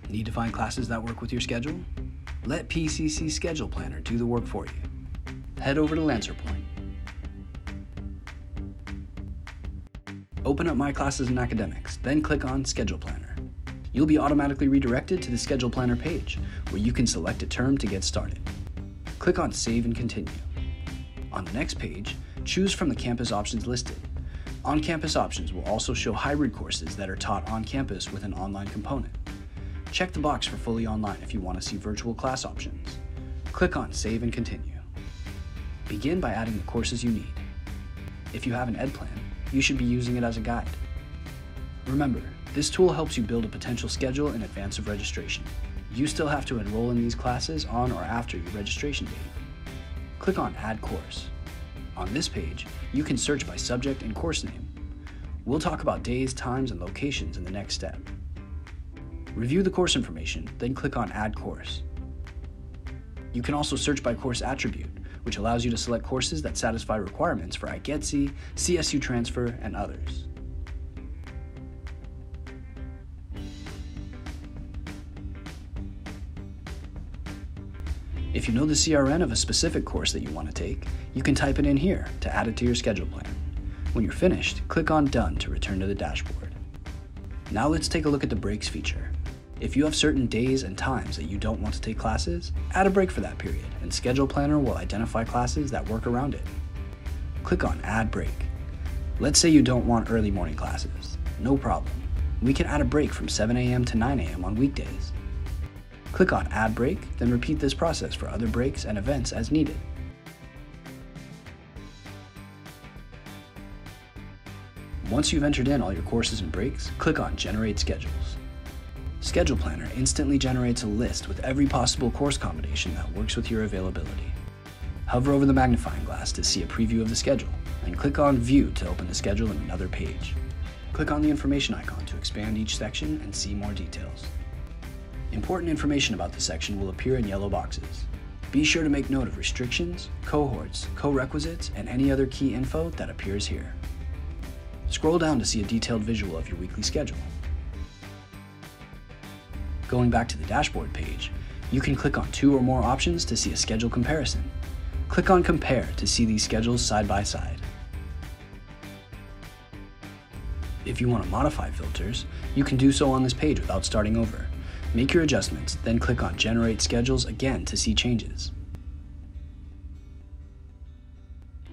Need to find classes that work with your schedule? Let PCC Schedule Planner do the work for you. Head over to Lancer Point. Open up My Classes in Academics, then click on Schedule Planner. You'll be automatically redirected to the Schedule Planner page, where you can select a term to get started. Click on Save and Continue. On the next page, choose from the campus options listed. On-campus options will also show hybrid courses that are taught on campus with an online component. Check the box for fully online if you want to see virtual class options. Click on Save and Continue. Begin by adding the courses you need. If you have an ed plan, you should be using it as a guide. Remember, this tool helps you build a potential schedule in advance of registration. You still have to enroll in these classes on or after your registration date. Click on Add Course. On this page, you can search by subject and course name. We'll talk about days, times, and locations in the next step. Review the course information, then click on Add Course. You can also search by course attribute, which allows you to select courses that satisfy requirements for iGETC, CSU Transfer, and others. If you know the CRN of a specific course that you want to take, you can type it in here to add it to your schedule plan. When you're finished, click on Done to return to the dashboard. Now let's take a look at the breaks feature. If you have certain days and times that you don't want to take classes, add a break for that period, and Schedule Planner will identify classes that work around it. Click on Add Break. Let's say you don't want early morning classes. No problem. We can add a break from 7 a.m. to 9 a.m. on weekdays. Click on Add Break, then repeat this process for other breaks and events as needed. Once you've entered in all your courses and breaks, click on Generate Schedules. Schedule Planner instantly generates a list with every possible course combination that works with your availability. Hover over the magnifying glass to see a preview of the schedule, and click on View to open the schedule in another page. Click on the information icon to expand each section and see more details. Important information about the section will appear in yellow boxes. Be sure to make note of restrictions, cohorts, co-requisites, and any other key info that appears here. Scroll down to see a detailed visual of your weekly schedule. Going back to the dashboard page, you can click on 2 or more options to see a schedule comparison. Click on Compare to see these schedules side by side. If you want to modify filters, you can do so on this page without starting over. Make your adjustments, then click on Generate Schedules again to see changes.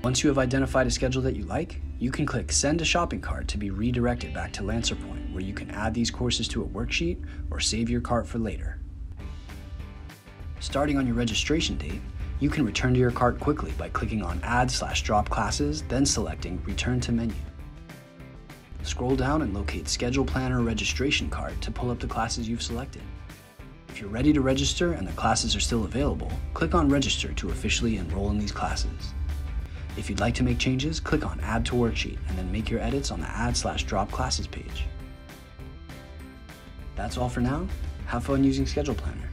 Once you have identified a schedule that you like, you can click Send a Shopping Cart to be redirected back to Lancer Point, where you can add these courses to a worksheet or save your cart for later. Starting on your registration date, you can return to your cart quickly by clicking on Add/Drop Classes, then selecting Return to Menu. Scroll down and locate Schedule Planner Registration Cart to pull up the classes you've selected. If you're ready to register and the classes are still available, click on Register to officially enroll in these classes. If you'd like to make changes, click on Add to Worksheet and then make your edits on the Add/Drop Classes page. That's all for now. Have fun using Schedule Planner.